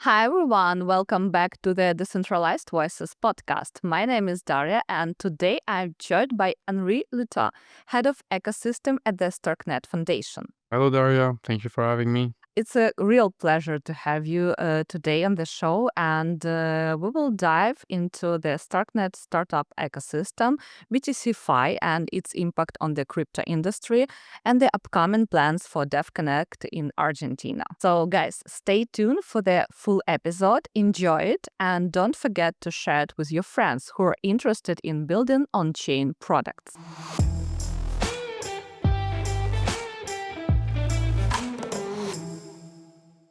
Hi everyone, welcome back to the Decentralized Voices podcast. My name is Daria, and today I'm joined by Henri Lieutaud, Head of Ecosystem at the Starknet Foundation. Hello, Daria. Thank you for having me. It's a real pleasure to have you today on the show, and we will dive into the Starknet startup ecosystem, BTCFi, and its impact on the crypto industry, and the upcoming plans for Devconnect in Argentina. So, guys, stay tuned for the full episode, enjoy it, and don't forget to share it with your friends who are interested in building on-chain products.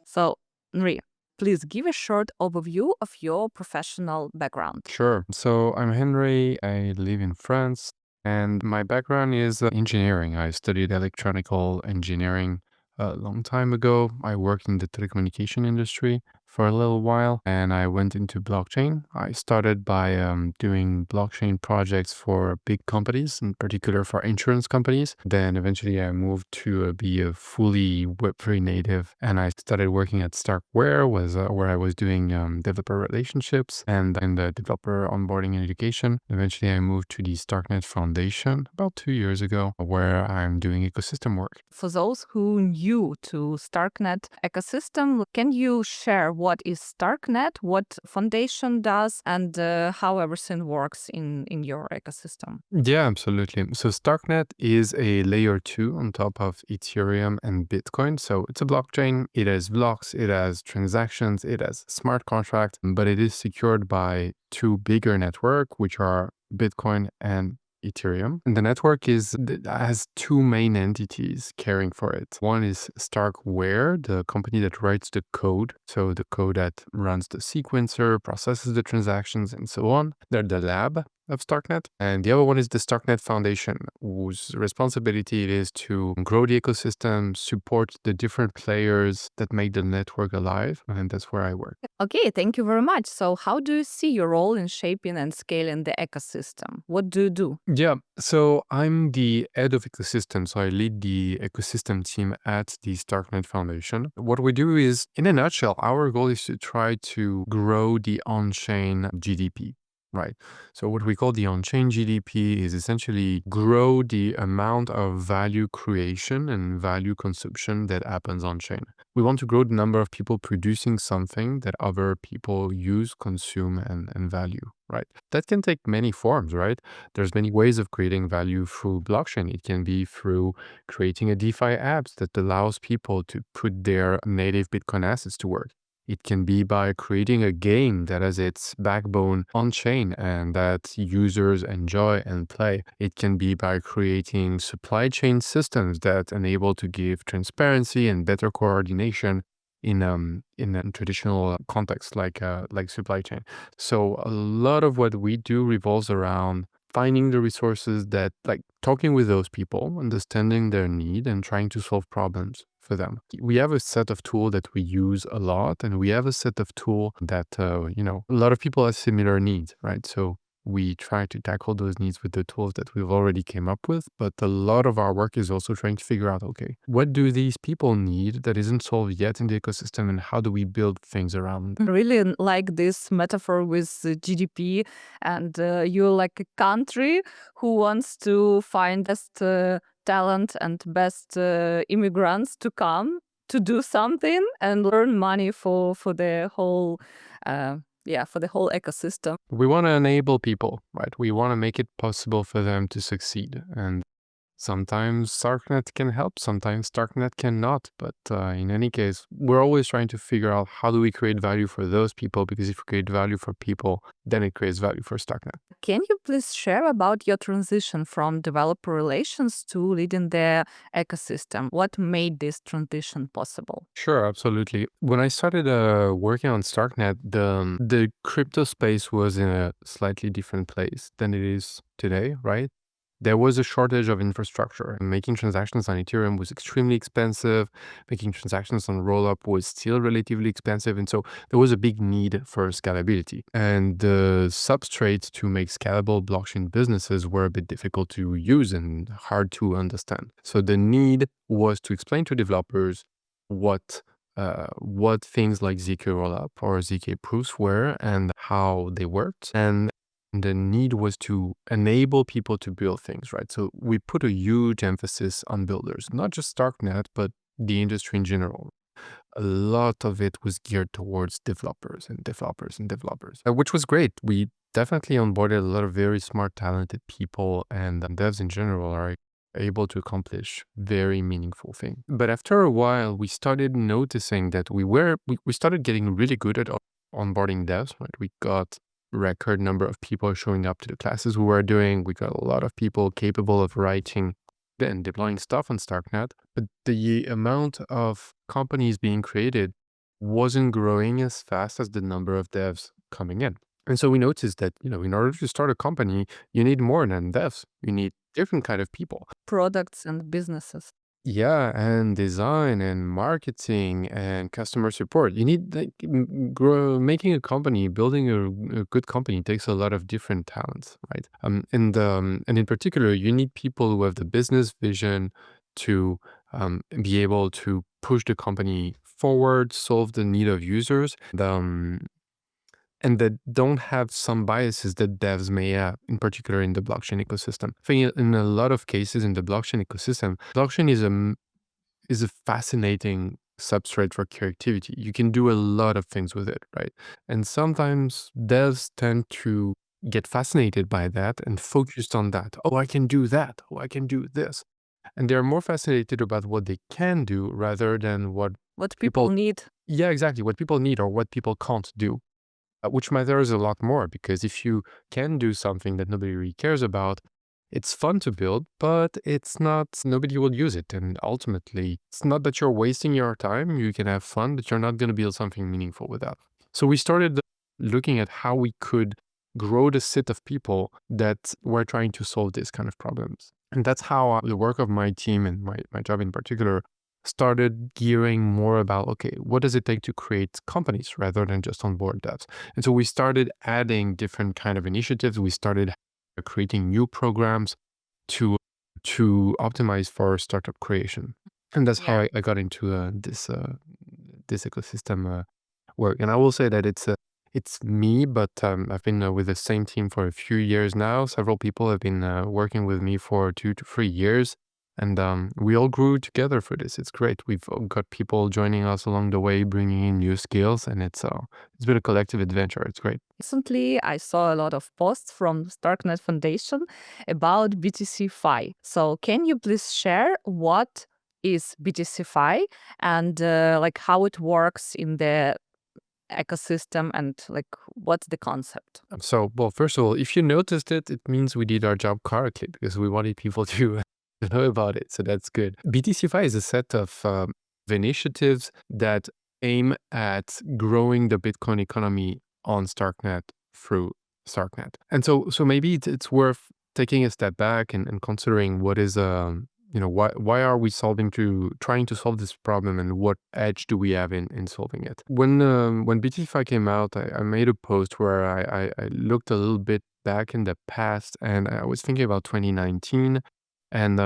So, Henri, please give a short overview of your professional background. Sure. So I'm Henry. I live in France, and my background is engineering. I studied electronical engineering a long time ago. I worked in the telecommunication industry for a little while, and I went into blockchain. I started by doing blockchain projects for big companies, in particular for insurance companies. Then eventually I moved to be a fully Web3 native, and I started working at Starkware, where I was doing developer relationships and in the developer onboarding and education. Eventually I moved to the Starknet Foundation about 2 years ago, where I'm doing ecosystem work. For those who new to Starknet ecosystem, can you share what is Starknet, what foundation does, and how everything works in your ecosystem? Yeah, absolutely. So Starknet is a layer 2 on top of Ethereum and Bitcoin. So it's a blockchain. It has blocks, it has transactions, it has smart contracts, but it is secured by two bigger network, which are Bitcoin and Ethereum. And the network has two main entities caring for it. One is Starkware, the company that writes the code. So the code that runs the sequencer, processes the transactions, and so on. They're the lab of Starknet. And the other one is the Starknet Foundation, whose responsibility it is to grow the ecosystem, support the different players that make the network alive. And that's where I work. Okay, thank you very much. So, how do you see your role in shaping and scaling the ecosystem? What do you do? Yeah, so I'm the head of ecosystem. So I lead the ecosystem team at the Starknet Foundation. What we do is, in a nutshell, our goal is to try to grow the on-chain GDP. Right. So what we call the on-chain GDP is essentially grow the amount of value creation and value consumption that happens on-chain. We want to grow the number of people producing something that other people use, consume, and value. Right. That can take many forms, right? There's many ways of creating value through blockchain. It can be through creating a DeFi apps that allows people to put their native Bitcoin assets to work. It can be by creating a game that has its backbone on-chain and that users enjoy and play. It can be by creating supply chain systems that enable to give transparency and better coordination in a traditional context like supply chain. So a lot of what we do revolves around finding the resources that, like, talking with those people, understanding their need and trying to solve problems for them. We have a set of tools that we use a lot, and we have a set of tools that, a lot of people have similar needs, right? So we try to tackle those needs with the tools that we've already came up with. But a lot of our work is also trying to figure out, okay, what do these people need that isn't solved yet in the ecosystem, and how do we build things around them? Really like this metaphor with GDP, and you're like a country who wants to find best talent and best immigrants to come to do something and learn money for the whole for the whole ecosystem. We want to enable people, right? We want to make it possible for them to succeed. And sometimes Starknet can help, sometimes Starknet cannot. But in any case, we're always trying to figure out how do we create value for those people, because if we create value for people, then it creates value for Starknet. Can you please share about your transition from developer relations to leading the ecosystem? What made this transition possible? Sure, absolutely. When I started working on Starknet, the crypto space was in a slightly different place than it is today, right? There was a shortage of infrastructure. Making transactions on Ethereum was extremely expensive. Making transactions on rollup was still relatively expensive. And so there was a big need for scalability. And the substrates to make scalable blockchain businesses were a bit difficult to use and hard to understand. So the need was to explain to developers what what things like ZK rollup or ZK proofs were and how they worked. And the need was to enable people to build things, right? So we put a huge emphasis on builders, not just Starknet, but the industry in general. A lot of it was geared towards developers and developers and developers, which was great. We definitely onboarded a lot of very smart, talented people, and devs in general are able to accomplish very meaningful things. But after a while, we started noticing that we started getting really good at onboarding devs, right? We got record number of people showing up to the classes we were doing. We got a lot of people capable of writing and deploying stuff on Starknet, but the amount of companies being created wasn't growing as fast as the number of devs coming in. And so we noticed that, in order to start a company, you need more than devs. You need different kind of people. Products and businesses. Yeah, and design and marketing and customer support. You need making a company, building a good company takes a lot of different talents, right? And in particular, you need people who have the business vision to be able to push the company forward, solve the need of users, and that don't have some biases that devs may have, in particular in the blockchain ecosystem. I think in a lot of cases in the blockchain ecosystem, blockchain is a fascinating substrate for creativity. You can do a lot of things with it, right? And sometimes devs tend to get fascinated by that and focused on that. Oh, I can do that. Oh, I can do this. And they're more fascinated about what they can do rather than what people need. Yeah, exactly. What people need or what people can't do. Which matters a lot more, because if you can do something that nobody really cares about, it's fun to build, but nobody will use it. And ultimately, it's not that you're wasting your time. You can have fun, but you're not going to build something meaningful with that. So we started looking at how we could grow the set of people that were trying to solve these kind of problems. And that's how the work of my team and my job in particular started gearing more about, okay, what does it take to create companies rather than just onboard devs? And so we started adding different kind of initiatives. We started creating new programs to optimize for startup creation. And that's how I got into this ecosystem work. And I will say that it's me, but I've been with the same team for a few years now. Several people have been working with me for 2 to 3 years. And we all grew together for this. It's great. We've got people joining us along the way, bringing in new skills, and it's been a collective adventure. It's great. Recently, I saw a lot of posts from Starknet Foundation about BTCFi. So, can you please share what is BTCFi and how it works in the ecosystem and what's the concept? So, well, first of all, if you noticed it, it means we did our job correctly because we wanted people to know about it. So that's good. BTCFi is a set of initiatives that aim at growing the Bitcoin economy on Starknet through Starknet. And so maybe it's worth taking a step back and considering what is why are we trying to solve this problem, and what edge do we have in solving it? When BTCFi came out, I made a post where I looked a little bit back in the past, and I was thinking about 2019. And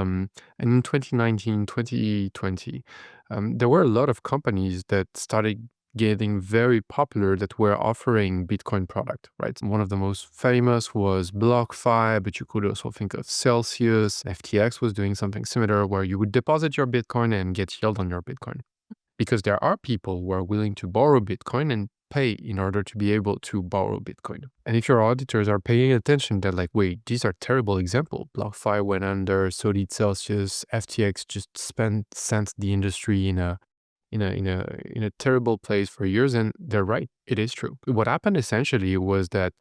in 2019, 2020, there were a lot of companies that started getting very popular that were offering Bitcoin product, right? One of the most famous was BlockFi, but you could also think of Celsius. FTX was doing something similar where you would deposit your Bitcoin and get yield on your Bitcoin. Because there are people who are willing to borrow Bitcoin and pay in order to be able to borrow Bitcoin. And if your auditors are paying attention, they're like, wait, these are terrible examples. BlockFi went under, so did Celsius. FTX just sent the industry in a terrible place for years. And they're right. It is true. What happened essentially was that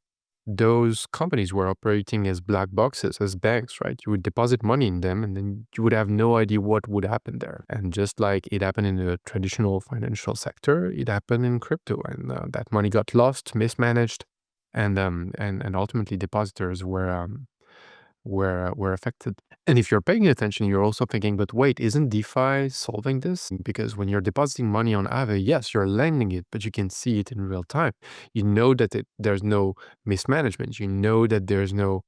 those companies were operating as black boxes, as banks, right? You would deposit money in them and then you would have no idea what would happen there. And just like it happened in the traditional financial sector, it happened in crypto, and that money got lost, mismanaged, and ultimately depositors were affected. And if you're paying attention, you're also thinking, but wait, isn't DeFi solving this? Because when you're depositing money on Aave, yes, you're lending it, but you can see it in real time. You know that there's no mismanagement. You know that there's no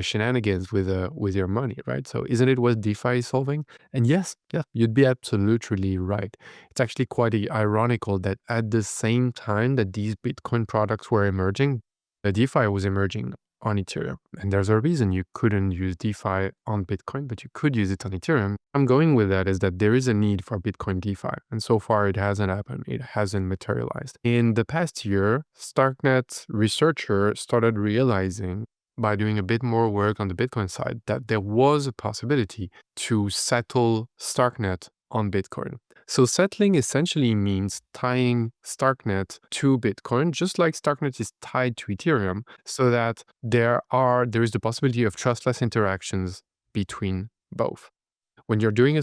shenanigans with your money, right? So isn't it what DeFi is solving? And yes, yeah, you'd be absolutely right. It's actually quite ironical that at the same time that these Bitcoin products were emerging, the DeFi was emerging on Ethereum. And there's a reason you couldn't use DeFi on Bitcoin, but you could use it on Ethereum. I'm going with that is that there is a need for Bitcoin DeFi. And so far it hasn't happened. It hasn't materialized. In the past year, Starknet researcher started realizing by doing a bit more work on the Bitcoin side that there was a possibility to settle Starknet on Bitcoin. So settling essentially means tying Starknet to Bitcoin, just like Starknet is tied to Ethereum, so that there is the possibility of trustless interactions between both. When you're doing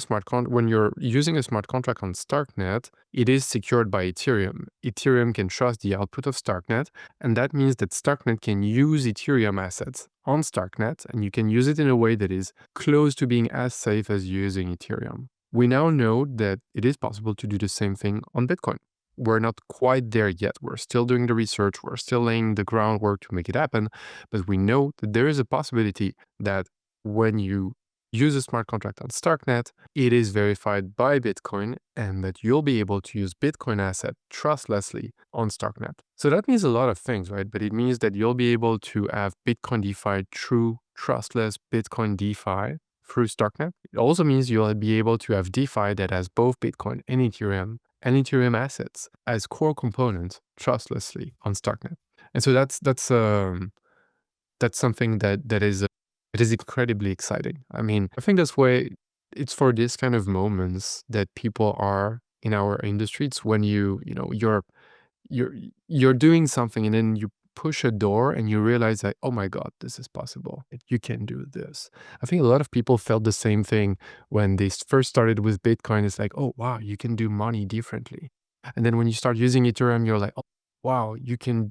when you're using a smart contract on Starknet, it is secured by Ethereum. Ethereum can trust the output of Starknet, and that means that Starknet can use Ethereum assets on Starknet, and you can use it in a way that is close to being as safe as using Ethereum. We now know that it is possible to do the same thing on Bitcoin. We're not quite there yet. We're still doing the research. We're still laying the groundwork to make it happen. But we know that there is a possibility that when you use a smart contract on Starknet, it is verified by Bitcoin, and that you'll be able to use Bitcoin asset trustlessly on Starknet. So that means a lot of things, right? But it means that you'll be able to have Bitcoin DeFi, true trustless Bitcoin DeFi through Starknet. It also means you'll be able to have DeFi that has both Bitcoin and Ethereum assets as core components trustlessly on Starknet. And so that's something that is it is incredibly exciting. I mean, I think that's why it's for this kind of moments that people are in our industry. It's when you're you're doing something and then you push a door and you realize that, oh my God, this is possible. You can do this. I think a lot of people felt the same thing when they first started with Bitcoin. It's like, oh wow, you can do money differently. And then when you start using Ethereum, you're like, oh wow, you can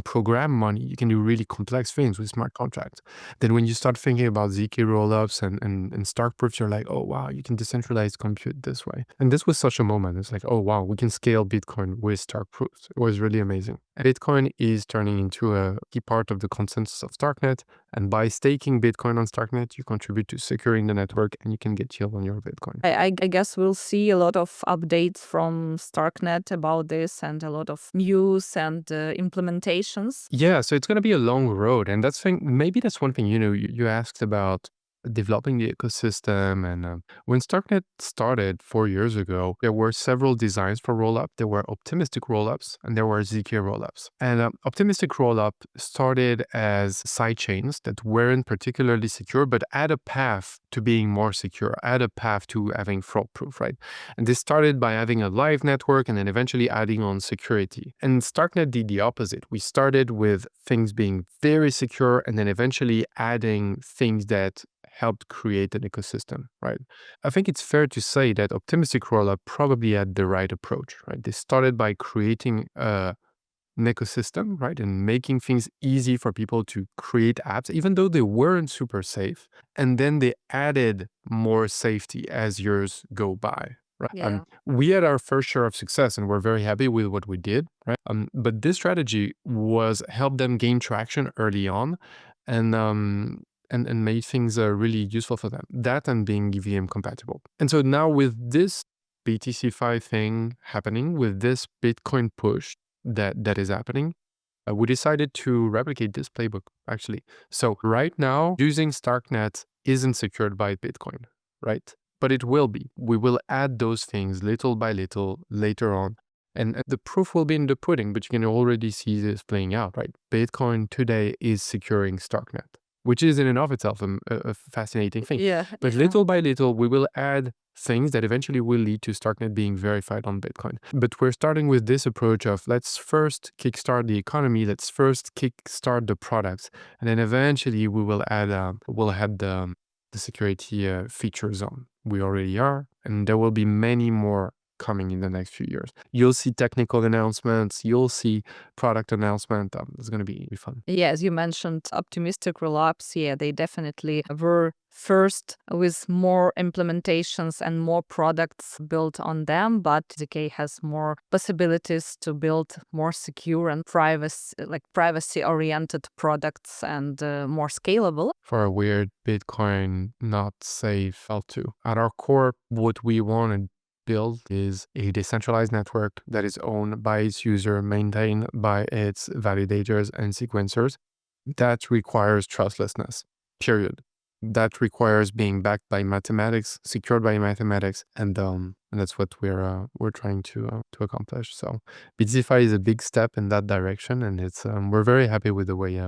program money. You can do really complex things with smart contracts. Then when you start thinking about ZK rollups and Stark proofs, you're like, oh wow, you can decentralize compute this way. And this was such a moment. It's like, oh wow, we can scale Bitcoin with Stark proofs. It was really amazing. Bitcoin is turning into a key part of the consensus of Starknet. And by staking Bitcoin on Starknet, you contribute to securing the network and you can get yield on your Bitcoin. I guess we'll see a lot of updates from Starknet about this and a lot of news and implementations. Yeah, so it's going to be a long road. And maybe that's one thing, you asked about developing the ecosystem. And when Starknet started 4 years ago, there were several designs for rollup. There were optimistic rollups and there were ZK rollups. And optimistic rollup started as sidechains that weren't particularly secure, but had a path to being more secure, had a path to having fraud proof, right? And this started by having a live network and then eventually adding on security. And Starknet did the opposite. We started with things being very secure and then eventually adding things that helped create an ecosystem, right? I think it's fair to say that optimistic rollup probably had the right approach, right? They started by creating an ecosystem, right? And making things easy for people to create apps, even though they weren't super safe. And then they added more safety as years go by. Right. Yeah. We had our first share of success and we're very happy with what we did. Right. But this strategy was help them gain traction early on and made things really useful for them. That and being EVM compatible. And so now with this BTCFi thing happening, with this Bitcoin push that is happening, we decided to replicate this playbook, actually. So right now, using Starknet isn't secured by Bitcoin, right? But it will be. We will add those things little by little later on. And the proof will be in the pudding, but you can already see this playing out, right? Bitcoin today is securing Starknet, which is in and of itself a fascinating thing. Yeah. But little by little, we will add things that eventually will lead to Starknet being verified on Bitcoin. But we're starting with this approach of let's first kickstart the economy, let's first kickstart the products, and then eventually we will add the security features on. We already are, and there will be many more coming in the next few years. You'll see technical announcements, you'll see product announcement. It's going to be fun. Yeah, as you mentioned, optimistic rollups, yeah, they definitely were first with more implementations and more products built on them, but ZK has more possibilities to build more secure and privacy-oriented products and more scalable. For a weird Bitcoin not safe L2. At our core, what we want to build is a decentralized network that is owned by its user, maintained by its validators and sequencers. That requires trustlessness, period. That requires being backed by mathematics, secured by mathematics, and that's what we're trying to accomplish. So BTCFi is a big step in that direction, and it's we're very happy with the way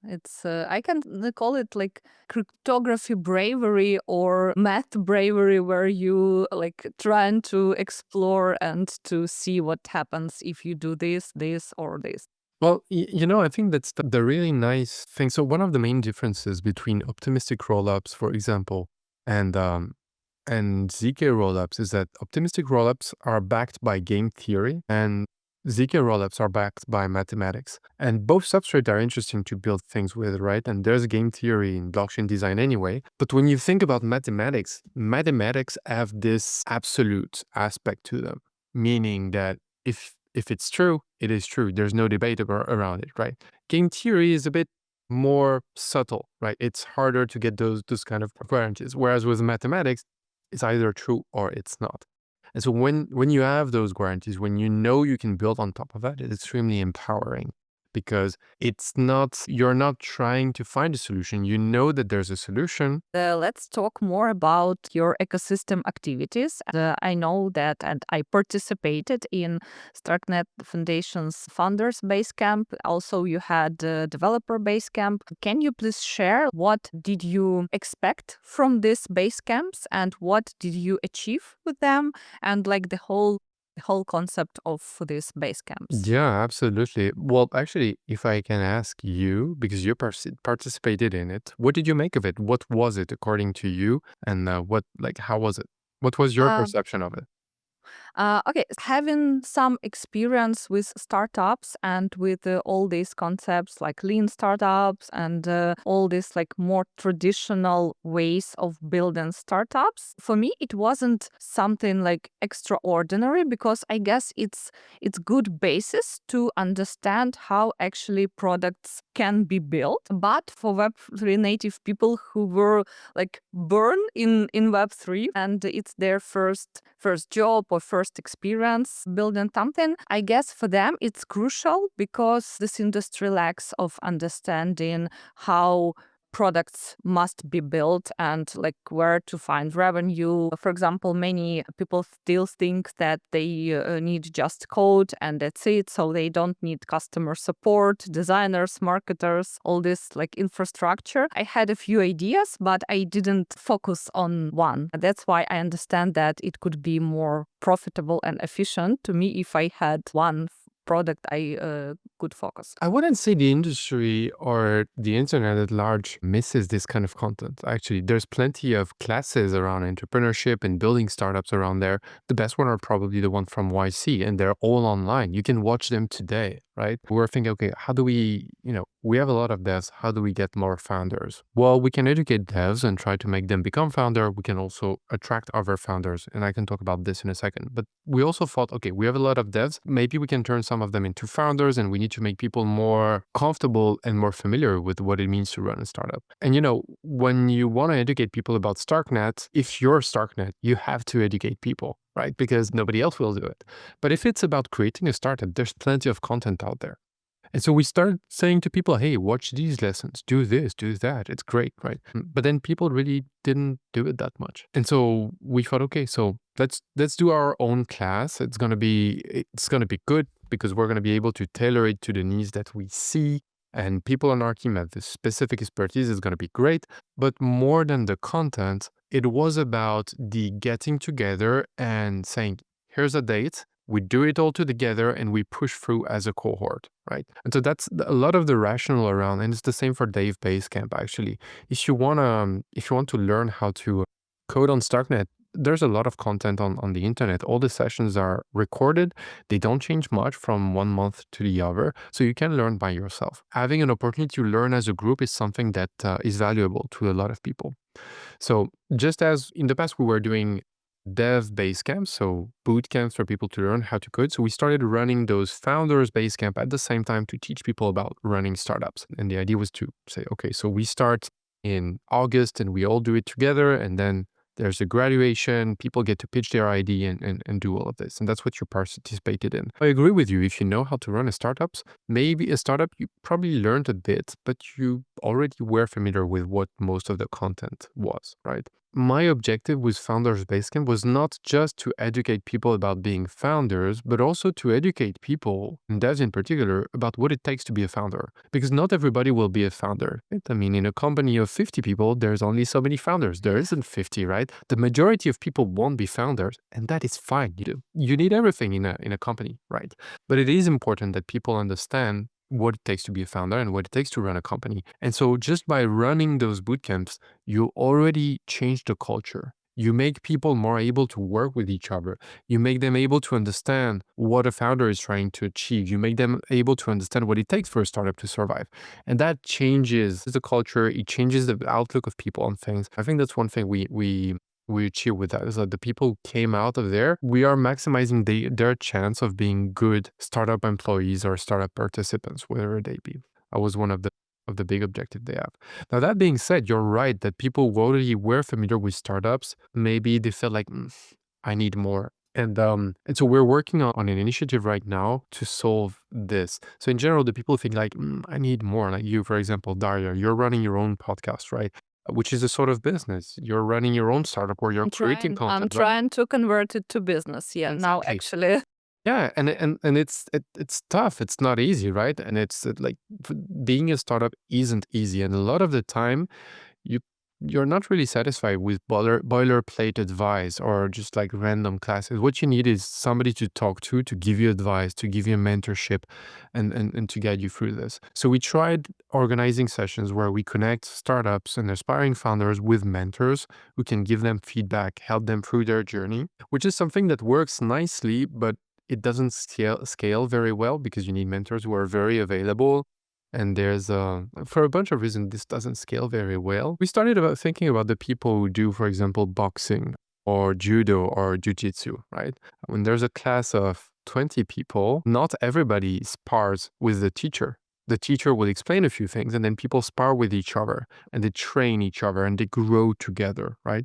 It's I can call it like cryptography bravery or math bravery, where you like trying to explore and to see what happens if you do this, this, or this. Well, I think that's the really nice thing. So one of the main differences between optimistic rollups, for example, and ZK rollups is that optimistic rollups are backed by game theory and ZK rollups are backed by mathematics. And both substrates are interesting to build things with, right? And there's game theory in blockchain design anyway. But when you think about mathematics have this absolute aspect to them, meaning that if it's true, it is true. There's no debate around it, right? Game theory is a bit more subtle, right? It's harder to get those kind of guarantees. Whereas with mathematics, it's either true or it's not. And so when you have those guarantees, when you know you can build on top of that, it's extremely empowering, because you're not trying to find a solution. You know that there's a solution. Let's talk more about your ecosystem activities. I know that, and I participated in Starknet Foundation's Founders Basecamp. Also, you had Developer Basecamp. Can you please share what did you expect from these Basecamps and what did you achieve with them, and like the whole concept of these base camps? Yeah, absolutely. Well, actually, if I can ask you, because you participated in it, what did you make of it? What was it according to you? And how was it? What was your Um, perception of it? Okay, having some experience with startups and with all these concepts like lean startups and all these like more traditional ways of building startups, for me it wasn't something like extraordinary, because I guess it's good basis to understand how actually products can be built. But for Web3 native people who were like born in Web3 and it's their first job or first experience building something, I guess for them it's crucial, because this industry lacks of understanding how products must be built and like where to find revenue. For example, many people still think that they need just code and that's it, so they don't need customer support, designers, marketers, all this like infrastructure. I had a few ideas, but I didn't focus on one. That's why I understand that it could be more profitable and efficient to me if I had one product I could focus. I wouldn't say the industry or the internet at large misses this kind of content. Actually, there's plenty of classes around entrepreneurship and building startups around there. The best one are probably the one from YC, and they're all online. You can watch them today, right? We're thinking, okay, how do we, we have a lot of devs. How do we get more founders? Well, we can educate devs and try to make them become founder. We can also attract other founders, and I can talk about this in a second. But we also thought, okay, we have a lot of devs. Maybe we can turn some of them into founders, and we need to make people more comfortable and more familiar with what it means to run a startup. And when you want to educate people about Starknet, if you're Starknet, you have to educate people, right? Because nobody else will do it. But if it's about creating a startup, there's plenty of content out there. And so we started saying to people, hey, watch these lessons, do this, do that. It's great, right? But then people really didn't do it that much. And so we thought, okay, so let's do our own class. It's gonna be good, because we're gonna be able to tailor it to the needs that we see. And people on our team have this specific expertise. Is gonna be great. But more than the content, it was about the getting together and saying, here's a date. We do it all together and we push through as a cohort, right? And so that's a lot of the rationale around, and it's the same for Basecamp actually. If you want to learn how to code on Starknet, there's a lot of content on the internet. All the sessions are recorded. They don't change much from one month to the other. So you can learn by yourself. Having an opportunity to learn as a group is something that is valuable to a lot of people. So just as in the past we were doing dev base camps, so boot camps for people to learn how to code. So we started running those founders base camp at the same time to teach people about running startups. And the idea was to say, okay, so we start in August and we all do it together. And then there's a graduation, people get to pitch their ID and do all of this. And that's what you participated in. I agree with you. If you know how to run a startup, maybe a startup, you probably learned a bit, but you already were familiar with what most of the content was, right? My objective with Founders Basecamp was not just to educate people about being founders, but also to educate people, and devs in particular, about what it takes to be a founder. Because not everybody will be a founder. Right? I mean, in a company of 50 people, there's only so many founders. There isn't 50, right? The majority of people won't be founders, and that is fine. You need everything in a company, right? But it is important that people understand what it takes to be a founder and what it takes to run a company. And so just by running those bootcamps, you already change the culture. You make people more able to work with each other. You make them able to understand what a founder is trying to achieve. You make them able to understand what it takes for a startup to survive. And that changes the culture. It changes the outlook of people on things. I think that's one thing we achieve with that is that the people who came out of there, we are maximizing their chance of being good startup employees or startup participants, whatever they be. That was one of the big objectives they have. Now, that being said, you're right that people who already were familiar with startups, maybe they felt like, I need more. And so we're working on an initiative right now to solve this. So in general, the people think like, I need more. Like you, for example, Daria, you're running your own podcast, right? Which is a sort of business. You're running your own startup where you're creating I'm content, right? trying to convert it to business. Yeah, now Exactly. actually. Yeah, and it's tough. It's not easy, right? And it's like being a startup isn't easy, and a lot of the time you you're not really satisfied with boilerplate advice or just like random classes. What you need is somebody to talk to give you advice, to give you mentorship, and to guide you through this. So we tried organizing sessions where we connect startups and aspiring founders with mentors who can give them feedback, help them through their journey, which is something that works nicely, but it doesn't scale very well because you need mentors who are very available. And there's for a bunch of reasons, this doesn't scale very well. We started thinking about the people who do, for example, boxing or judo or jujitsu, right? When there's a class of 20 people, not everybody spars with the teacher. The teacher will explain a few things and then people spar with each other and they train each other and they grow together, right?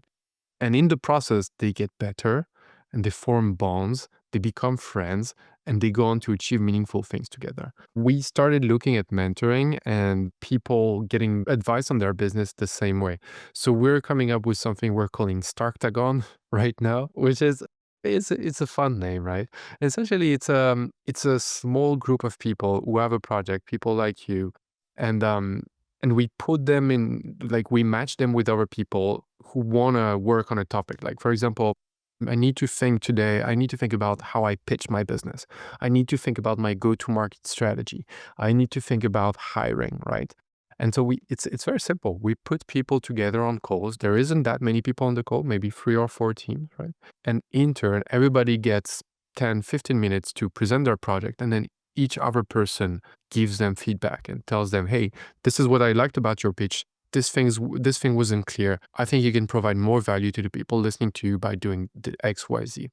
And in the process, they get better and they form bonds, they become friends, and they go on to achieve meaningful things together. We started looking at mentoring and people getting advice on their business the same way. So we're coming up with something we're calling Starktagon right now, which is it's a fun name, right? Essentially, it's a small group of people who have a project, people like you, and we put them in, like we match them with other people who want to work on a topic. Like, for example, I need to think about how I pitch my business. I need to think about my go-to-market strategy. I need to think about hiring, right? And so it's very simple. We put people together on calls. There isn't that many people on the call, maybe 3 or 4 teams, right? And in turn, everybody gets 10, 15 minutes to present their project. And then each other person gives them feedback and tells them, hey, this is what I liked about your pitch. This thing wasn't clear. I think you can provide more value to the people listening to you by doing the X, Y, Z.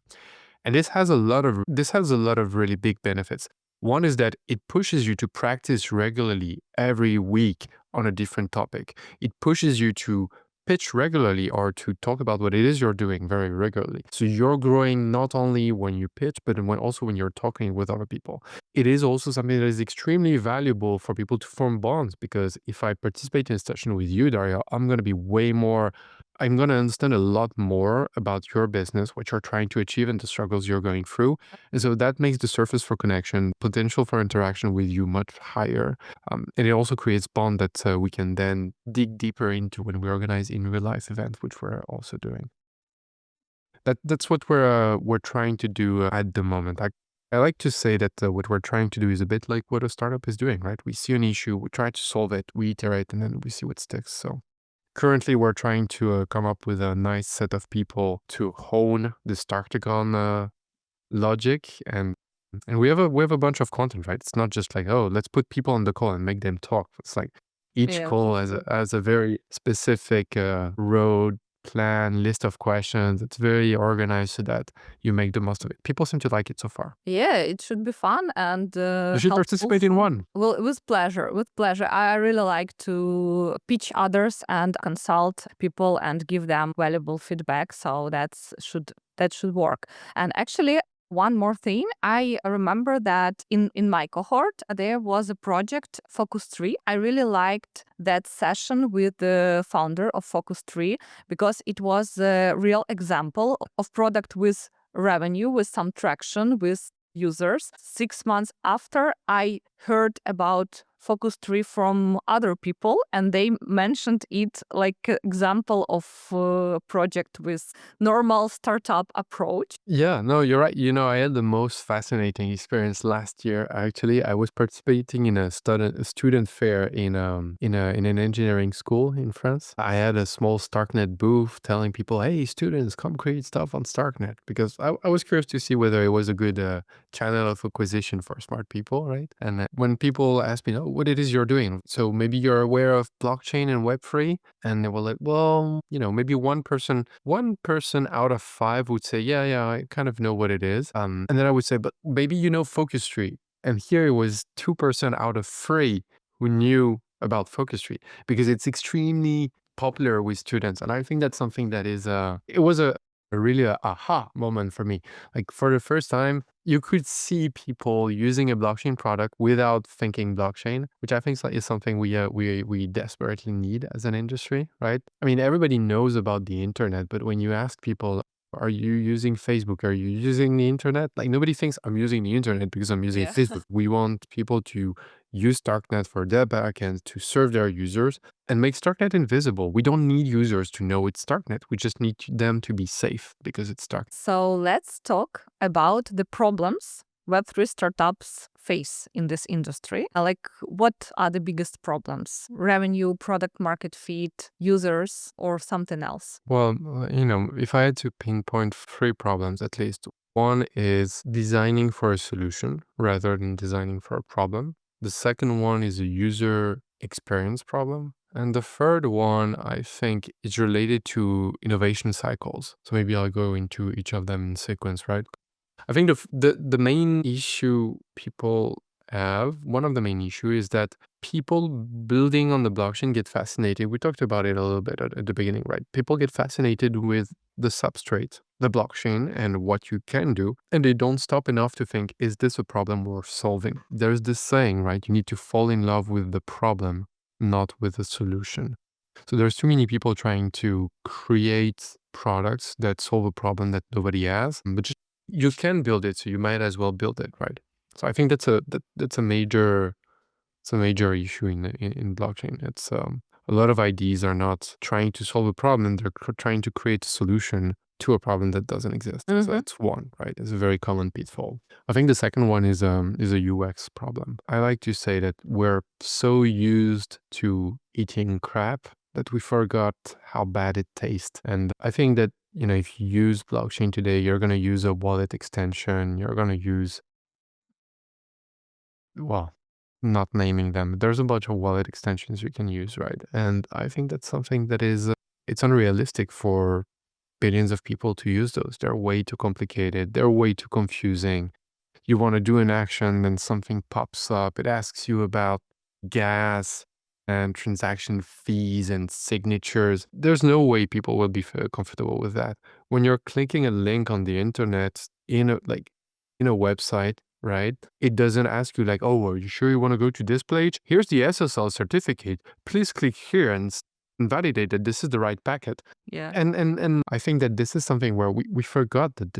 And this has a lot of really big benefits. One is that it pushes you to practice regularly every week on a different topic. It pushes you to pitch regularly or to talk about what it is you're doing very regularly. So you're growing not only when you pitch, but also when you're talking with other people. It is also something that is extremely valuable for people to form bonds, because if I participate in a session with you, Daria, I'm going to understand a lot more about your business, what you're trying to achieve, and the struggles you're going through. And so that makes the surface for connection, potential for interaction with you much higher. And it also creates bond that we can then dig deeper into when we organize in real life events, which we're also doing. That's what we're trying to do at the moment. I like to say that what we're trying to do is a bit like what a startup is doing, right? We see an issue, we try to solve it, we iterate, and then we see what sticks. So Currently, we're trying to come up with a nice set of people to hone the Starktagon logic, and we have a bunch of content, right? It's not just like, oh, let's put people on the call and make them talk. It's like each Yeah. call has a very specific road plan, list of questions. It's very organized so that you make the most of it. People seem to like it so far. Yeah, it should be fun and You should helpful. participate in one. Well, with pleasure, with pleasure. I really like to pitch others and consult people and give them valuable feedback. So that should work. And actually, one more thing, I remember that in my cohort there was a project Focus 3. I really liked that session with the founder of Focus 3 because it was a real example of product with revenue, with some traction, with users. 6 months after, I heard about Focus 3 from other people, and they mentioned it like an example of a project with normal startup approach. Yeah, no, you're right. I had the most fascinating experience last year. Actually, I was participating in a student fair in an engineering school in France. I had a small Starknet booth telling people, "Hey, students, come create stuff on Starknet," because I was curious to see whether it was a good channel of acquisition for smart people, right? And when people ask me, "Oh, what it is you're doing?" So maybe you're aware of blockchain and Web3, and they were like, "Well, maybe one person out of 5 would say, yeah, I kind of know what it is." And then I would say, "But maybe you know Focus Tree." And here it was 2% out of 3 who knew about Focus Tree because it's extremely popular with students. And I think that's something that is, it was a really aha moment for me. Like for the first time, you could see people using a blockchain product without thinking blockchain, which I think is something we desperately need as an industry, right? I mean, everybody knows about the internet, but when you ask people, "Are you using Facebook? Are you using the internet?" Like nobody thinks I'm using the internet because I'm using Yeah. Facebook. We want people to use Starknet for their backend to serve their users and make Starknet invisible. We don't need users to know it's Starknet. We just need them to be safe because it's Starknet. So let's talk about the problems Web3 startups face in this industry. Like, what are the biggest problems? Revenue, product market fit, users, or something else? Well, if I had to pinpoint 3 problems at least, one is designing for a solution rather than designing for a problem. The second one is a user experience problem. And the third one, I think, is related to innovation cycles. So maybe I'll go into each of them in sequence, right? I think the main issue people have, one of the main issue is that people building on the blockchain get fascinated. We talked about it a little bit at the beginning, right? People get fascinated with the substrate, the blockchain, and what you can do, and they don't stop enough to think, is this a problem worth solving? There's this saying, right? You need to fall in love with the problem, not with the solution. So there's too many people trying to create products that solve a problem that nobody has, but you can build it, so you might as well build it, right? So I think that's a major issue in blockchain. It's a lot of ideas are not trying to solve a problem; they're trying to create a solution to a problem that doesn't exist. So that's one, right? It's a very common pitfall. I think the second one is a UX problem. I like to say that we're so used to eating crap that we forgot how bad it tastes. And I think that, if you use blockchain today, you're going to use a wallet extension. You're going to use, well, not naming them. There's a bunch of wallet extensions you can use, right? And I think that's something that is, it's unrealistic for billions of people to use those. They're way too complicated. They're way too confusing. You want to do an action, then something pops up. It asks you about gas and transaction fees and signatures. There's no way people will be comfortable with that. When you're clicking a link on the internet in a website, right? It doesn't ask you like, "Oh, are you sure you want to go to this page? Here's the SSL certificate. Please click here and validate that this is the right packet." Yeah. And I think that this is something where we forgot that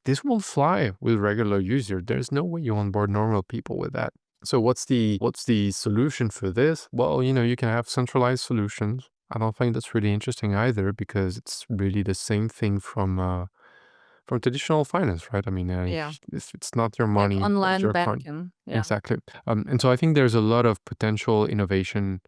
this will fly with regular users. There's no way you onboard normal people with that. So what's the solution for this? Well, you can have centralized solutions. I don't think that's really interesting either because it's really the same thing from traditional finance, right? I mean, Yeah. if it's not your Like money, it's online your account. banking. Yeah. Exactly. And so I think there's a lot of potential innovation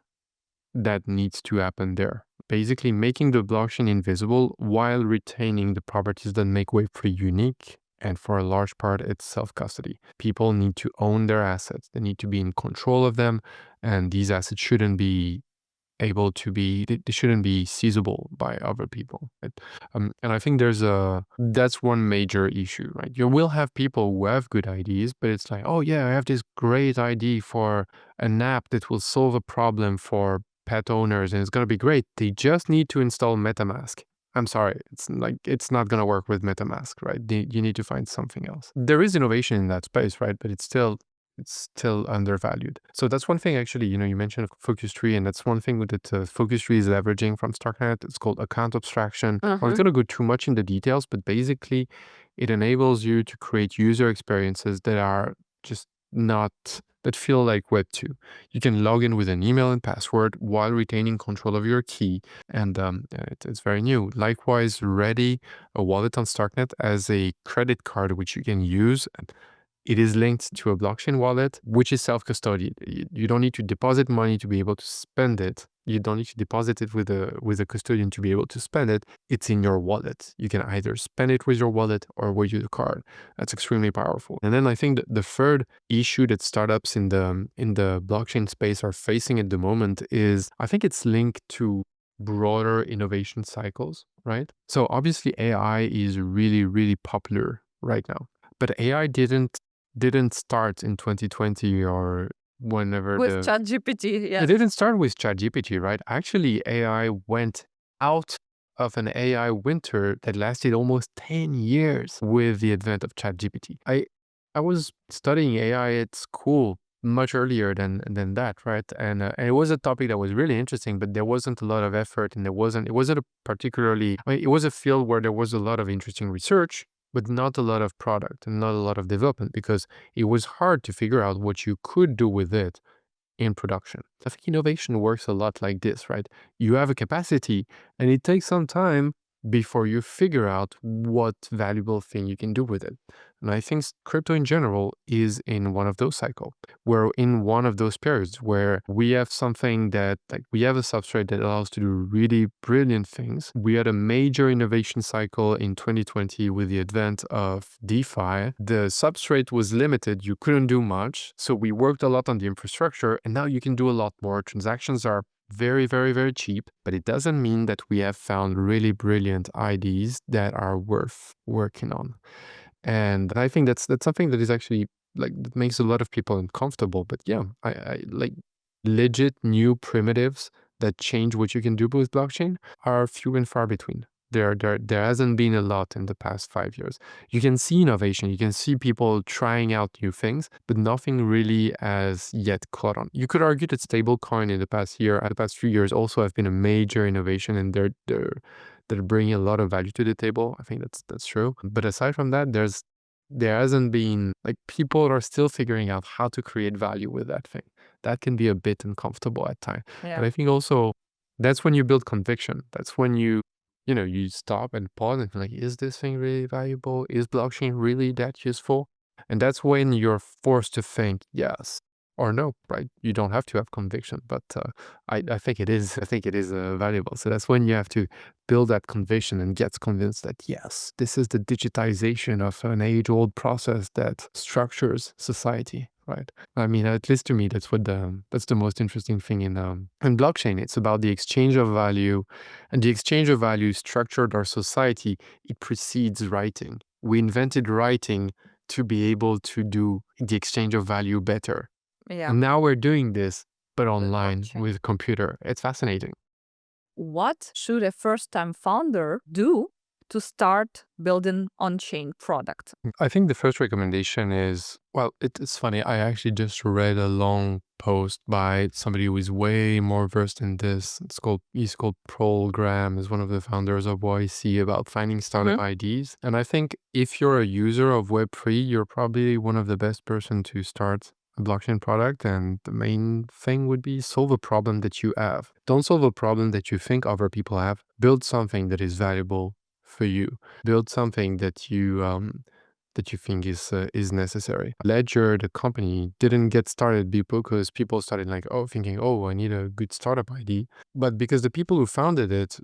that needs to happen there. Basically making the blockchain invisible while retaining the properties that make Web3 unique. And for a large part, it's self-custody. People need to own their assets. They need to be in control of them. And these assets shouldn't be able to be, they shouldn't be seizable by other people. Right? And I think that's one major issue, right? You will have people who have good ideas, but it's like, oh yeah, I have this great idea for an app that will solve a problem for pet owners and it's going to be great. They just need to install MetaMask. I'm sorry, it's not going to work with MetaMask, right? You need to find something else. There is innovation in that space, right? But it's still undervalued. So that's one thing, actually, you mentioned focus tree, and that's one thing that focus tree is leveraging from Starknet. It's called account abstraction. I'm not going to go too much in the details, but basically it enables you to create user experiences that are just that feel like Web 2. You can log in with an email and password while retaining control of your key. And it's very new. Likewise, Ready, a wallet on Starknet, as a credit card, which you can use. It is linked to a blockchain wallet, which is self-custodied. You don't need to deposit money to be able to spend it. You don't need to deposit it with a custodian to be able to spend it. It's in your wallet. You can either spend it with your wallet or with your card. That's extremely powerful. And then I think the third issue that startups in the blockchain space are facing at the moment is, I think it's linked to broader innovation cycles, right? So obviously AI is really, really popular right now. But AI didn't start in 2020 or whenever With ChatGPT, it didn't start with ChatGPT, right? Actually, AI went out of an AI winter that lasted almost 10 years with the advent of ChatGPT. I was studying AI at school much earlier than that, right? And it was a topic that was really interesting, but there wasn't a lot of effort, and it wasn't a particularly, it was a field where there was a lot of interesting research, but not a lot of product and not a lot of development, because it was hard to figure out what you could do with it in production. I think innovation works a lot like this, right? You have a capacity and it takes some time before you figure out what valuable thing you can do with it. And I think crypto in general is in one of those cycles. We're in one of those periods where we have something that, like, we have a substrate that allows to do really brilliant things. We had a major innovation cycle in 2020 with the advent of DeFi. The substrate was limited. You couldn't do much. So we worked a lot on the infrastructure, and now you can do a lot more. Transactions are very, very, very cheap, but it doesn't mean that we have found really brilliant ideas that are worth working on. And I think that's something that is actually, like, that makes a lot of people uncomfortable. But yeah, I like legit new primitives that change what you can do with blockchain are few and far between. There hasn't been a lot in the past 5 years. You can see innovation, you can see people trying out new things, but nothing really has yet caught on. You could argue that stablecoin in the past few years also have been a major innovation, and they're bringing a lot of value to the table. I think that's true. But aside from that, there hasn't been, like, people are still figuring out how to create value with that thing. That can be a bit uncomfortable at times. Yeah. But I think also that's when you build conviction. That's when you stop and pause and be like, is this thing really valuable? Is blockchain really that useful? And that's when you're forced to think yes or no, right? You don't have to have conviction, but I think it is. I think it is valuable. So that's when you have to build that conviction and get convinced that yes, this is the digitization of an age-old process that structures society, right? I mean, at least to me, that's the most interesting thing in blockchain. It's about the exchange of value, and the exchange of value structured our society. It precedes writing. We invented writing to be able to do the exchange of value better. Yeah. And now we're doing this, but online blockchain. with computer. It's fascinating. What should a first-time founder do to start building on-chain product? I think the first recommendation is, well, it's funny. I actually just read a long post by somebody who is way more versed in this. He's called Paul Graham, is one of the founders of YC, about finding startup IDs. And I think if you're a user of Web3, you're probably one of the best person to start a blockchain product. And the main thing would be solve a problem that you have. Don't solve a problem that you think other people have. Build something that is valuable for you. Build something that you that you think is necessary. Ledger, the company, didn't get started because people started thinking, I need a good startup ID. But because the people who founded it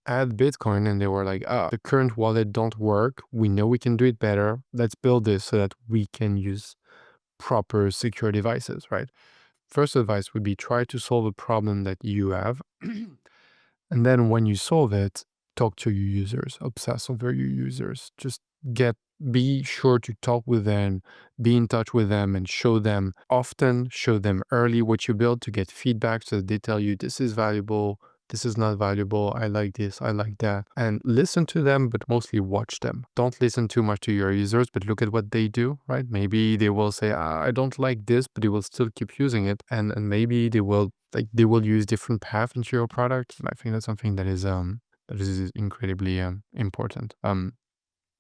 had Bitcoin and they were like, the current wallet don't work. We know we can do it better. Let's build this so that we can use proper secure devices, right? First advice would be try to solve a problem that you have. And then when you solve it, talk to your users, obsess over your users. Just be sure to talk with them, be in touch with them, and show them often, show them early what you build to get feedback so that they tell you this is valuable, this is not valuable, I like this, I like that. And listen to them, but mostly watch them. Don't listen too much to your users, but look at what they do, right? Maybe they will say, I don't like this, but they will still keep using it. And maybe they will use different path into your product. And I think that's something that is incredibly important.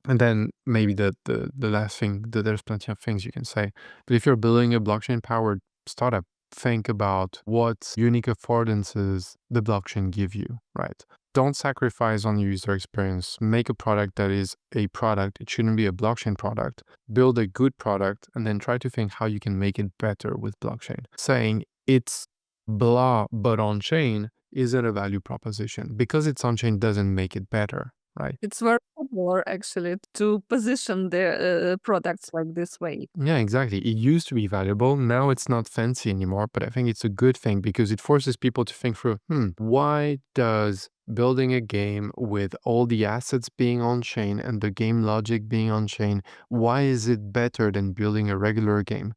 And then maybe the last thing, that there's plenty of things you can say. But if you're building a blockchain-powered startup, think about what unique affordances the blockchain give you, right? Don't sacrifice on user experience. Make a product that is a product. It shouldn't be a blockchain product. Build a good product and then try to think how you can make it better with blockchain. Saying it's blah, but on-chain isn't a value proposition. Because it's on-chain doesn't make it better. Right. It's very popular actually to position the products like this way. Yeah, exactly. It used to be valuable. Now it's not fancy anymore, but I think it's a good thing because it forces people to think through, why does building a game with all the assets being on chain and the game logic being on chain, why is it better than building a regular game?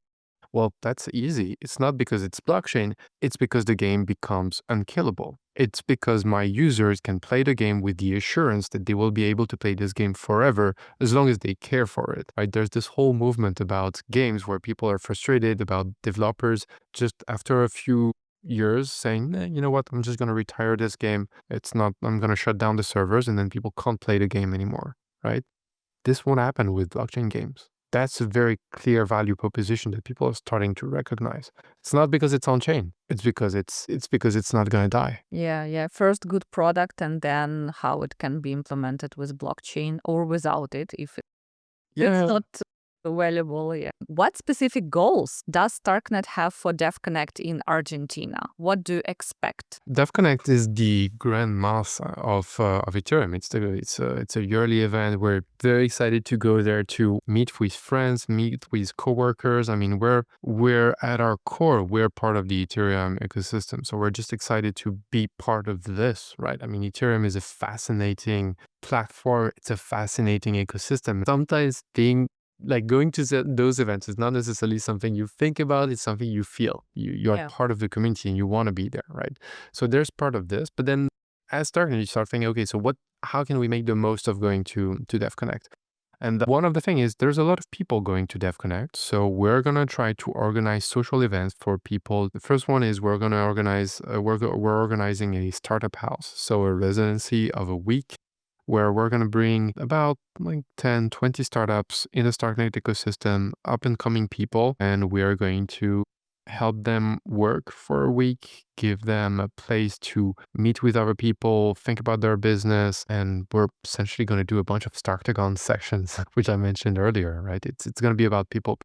Well, that's easy. It's not because it's blockchain, it's because the game becomes unkillable. It's because my users can play the game with the assurance that they will be able to play this game forever as long as they care for it, right? There's this whole movement about games where people are frustrated about developers just after a few years saying, you know what, I'm just going to retire this game. I'm going to shut down the servers and then people can't play the game anymore, right? This won't happen with blockchain games. That's a very clear value proposition that people are starting to recognize. It's not because it's on chain. It's because it's not going to die. Yeah. First good product and then how it can be implemented with blockchain or without it if it's not valuable. Yeah. What specific goals does Starknet have for Devconnect in Argentina? What do you expect? Devconnect is the grand mass of Ethereum. It's a yearly event. We're very excited to go there to meet with friends, meet with coworkers. I mean, we're at our core, we're part of the Ethereum ecosystem. So we're just excited to be part of this, right? I mean, Ethereum is a fascinating platform. It's a fascinating ecosystem. Sometimes going to those events is not necessarily something you think about, it's something you feel. You're part of the community and you want to be there, right? So there's part of this, but then as Starknet, you start thinking, okay, so how can we make the most of going to Devconnect? And one of the things is there's a lot of people going to Devconnect. So we're going to try to organize social events for people. The first one is we're going to organize, we're organizing a startup house. So a residency of a week where we're going to bring about 10, 20 startups in the Starknet ecosystem, up and coming people, and we are going to help them work for a week, give them a place to meet with other people, think about their business, and we're essentially going to do a bunch of Starktagon sessions, which I mentioned earlier, right? It's going to be about people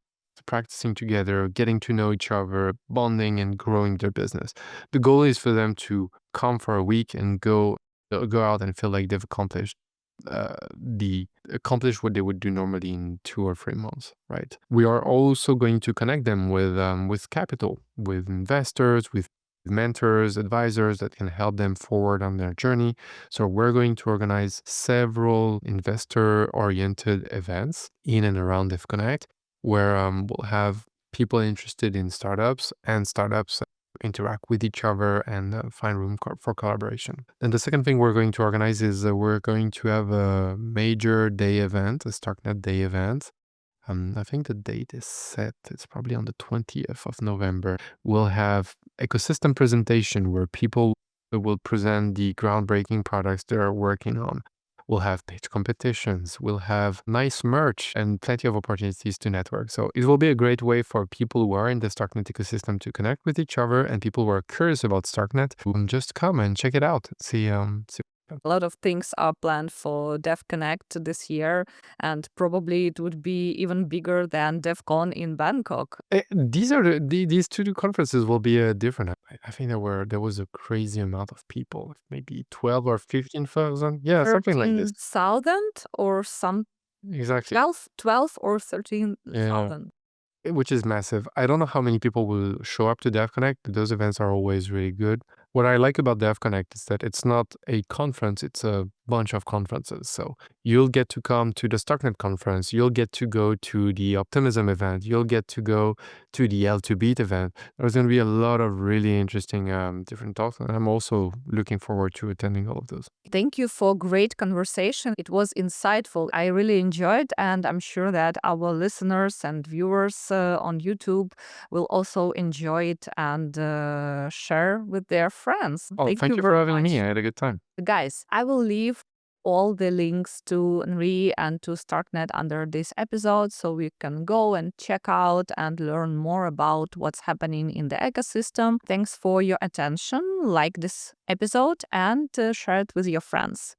practicing together, getting to know each other, bonding and growing their business. The goal is for them to come for a week and go out and feel like they've accomplished what they would do normally in 2 or 3 months, right? We are also going to connect them with capital, with investors, with mentors, advisors that can help them forward on their journey. So we're going to organize several investor-oriented events in and around Devconnect, where we'll have people interested in startups and startups interact with each other and find room for collaboration. And the second thing we're going to organize is we're going to have a major day event, a Starknet day event. I think the date is set. It's probably on the 20th of November. We'll have ecosystem presentation where people will present the groundbreaking products they're working on. We'll have pitch competitions. We'll have nice merch and plenty of opportunities to network. So it will be a great way for people who are in the Starknet ecosystem to connect with each other and people who are curious about Starknet. Just come and check it out. See A lot of things are planned for Devconnect this year, and probably it would be even bigger than DevCon in Bangkok. These two conferences will be different. I think there was a crazy amount of people, maybe 12 or 15,000. Yeah, something like this. 13,000 or some Exactly. 12 or Yeah. 13,000. Which is massive. I don't know how many people will show up to DevConnect. Those events are always really good. What I like about DevConnect is that it's not a conference, it's a bunch of conferences. So you'll get to come to the Starknet conference, you'll get to go to the Optimism event, you'll get to go to the L2Beat event. There's going to be a lot of really interesting different talks, and I'm also looking forward to attending all of those. Thank you for great conversation. It was insightful. I really enjoyed, and I'm sure that our listeners and viewers on YouTube will also enjoy it and share with their friends. Oh, Thank thank you you for very having me. much. I had a good time. Guys, I will leave all the links to Henri and to Starknet under this episode so we can go and check out and learn more about what's happening in the ecosystem. Thanks for your attention. Like this episode and share it with your friends.